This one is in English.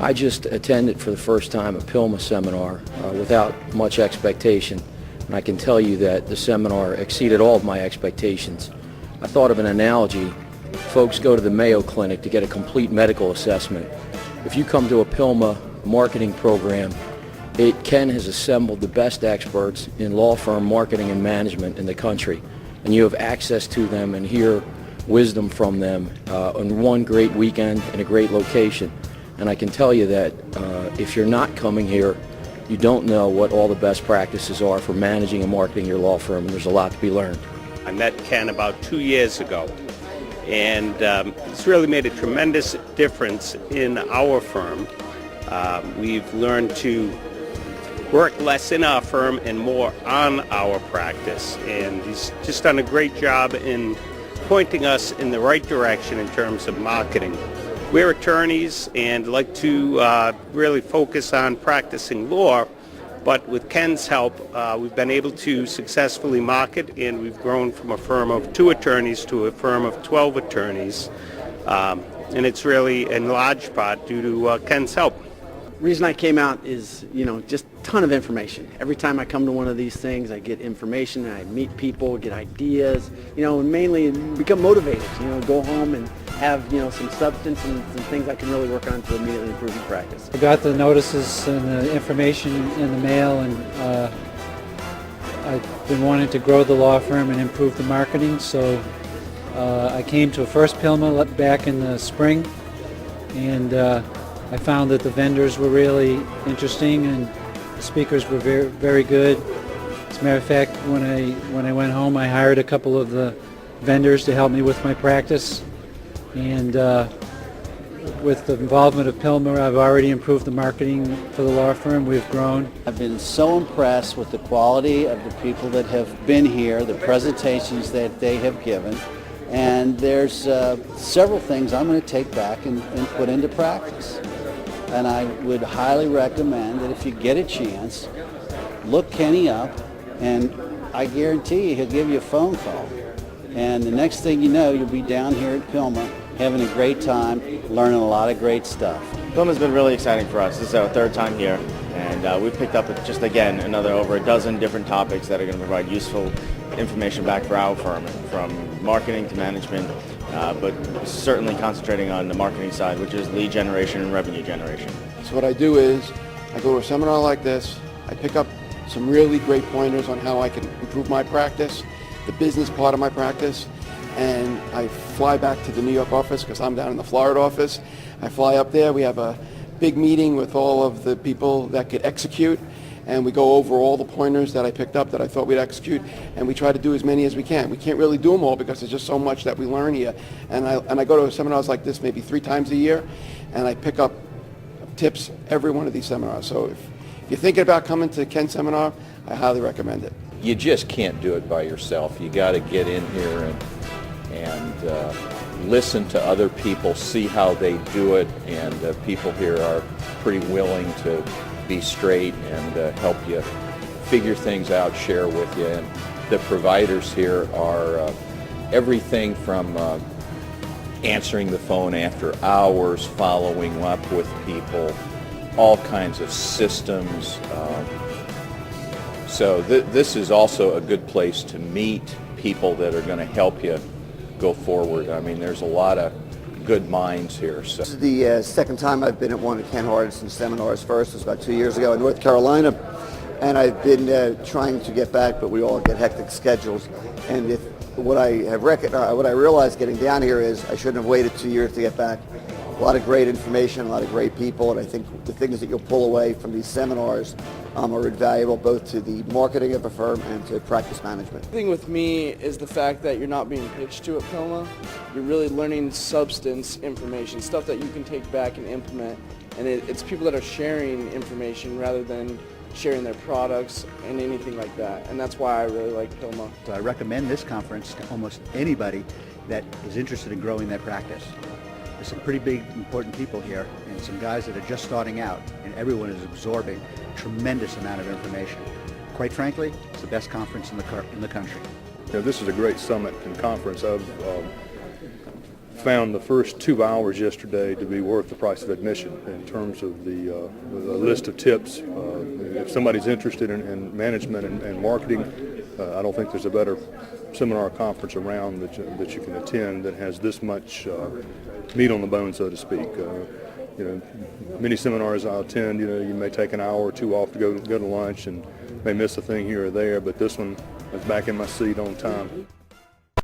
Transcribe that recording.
I just attended for the first time a PILMMA seminar without much expectation, and I can tell you that the seminar exceeded all of my expectations. I thought of an analogy. Folks go to the Mayo Clinic to get a complete medical assessment. If you come to a PILMMA marketing program, Ken has assembled the best experts in law firm marketing and management in the country, and you have access to them and hear wisdom from them on one great weekend in a great location. And I can tell you that if you're not coming here, you don't know what all the best practices are for managing and marketing your law firm, and there's a lot to be learned. I met Ken about 2 years ago, and it's really made a tremendous difference in our firm. We've learned to work less in our firm and more on our practice, and he's just done a great job in pointing us in the right direction in terms of marketing. We're attorneys and like to really focus on practicing law, but with Ken's help, we've been able to successfully market, and we've grown from a firm of 2 attorneys to a firm of 12 attorneys, and it's really in large part due to Ken's help. The reason I came out is, just a ton of information. Every time I come to one of these things, I get information, and I meet people, get ideas, and mainly become motivated, go home and have, some substance and some things I can really work on to immediately improve my practice. I got the notices and the information in the mail, and I've been wanting to grow the law firm and improve the marketing, so I came to a first PILMMA back in the spring, and I found that the vendors were really interesting and the speakers were very, very good. As a matter of fact, when I went home, I hired a couple of the vendors to help me with my practice. And with the involvement of PILMMA, I've already improved the marketing for the law firm. We've grown. I've been so impressed with the quality of the people that have been here, the presentations that they have given. And there's several things I'm going to take back and put into practice. And I would highly recommend that if you get a chance, look Kenny up, and I guarantee you he'll give you a phone call. And the next thing you know, you'll be down here at PILMMA having a great time, learning a lot of great stuff. PILMMA's been really exciting for us. This is our 3rd time here, and we've picked up just again another over a dozen different topics that are going to provide useful information back for our firm, from marketing to management, but certainly concentrating on the marketing side, which is lead generation and revenue generation. So what I do is I go to a seminar like this, I pick up some really great pointers on how I can improve my practice, the business part of my practice, and I fly back to the New York office because I'm down in the Florida office. I fly up there, we have a big meeting with all of the people that could execute, and we go over all the pointers that I picked up that I thought we'd execute, and we try to do as many as we can. We can't really do them all because there's just so much that we learn here. And I go to seminars like this maybe 3 times a year, and I pick up tips every one of these seminars. So if you're thinking about coming to Ken's seminar, I highly recommend it. You just can't do it by yourself. You got to get in here and listen to other people, see how they do it, and people here are pretty willing to be straight and help you figure things out, share with you. And the providers here are everything from answering the phone after hours, following up with people, all kinds of systems. So this is also a good place to meet people that are going to help you go forward. I mean, there's a lot of good minds here. So. This is the 2nd time I've been at one of Ken Hardison's seminars. First was about 2 years ago in North Carolina, and I've been trying to get back, but we all get hectic schedules. And what I realized getting down here is I shouldn't have waited 2 years to get back. A lot of great information, a lot of great people, and I think the things that you'll pull away from these seminars are invaluable both to the marketing of a firm and to practice management. The thing with me is the fact that you're not being pitched to at PILMMA. You're really learning substance information, stuff that you can take back and implement, and it's people that are sharing information rather than sharing their products and anything like that, and that's why I really like PILMMA. So I recommend this conference to almost anybody that is interested in growing their practice. There's some pretty big, important people here, and some guys that are just starting out, and everyone is absorbing a tremendous amount of information. Quite frankly, it's the best conference in the country. This is a great summit and conference. I've found the first 2 hours yesterday to be worth the price of admission in terms of the list of tips. If somebody's interested in management and marketing, I don't think there's a better seminar or conference around that you can attend that has this much meat on the bone, so to speak. Many seminars I attend, you may take an hour or two off to go to lunch and may miss a thing here or there, but this one is back in my seat on time.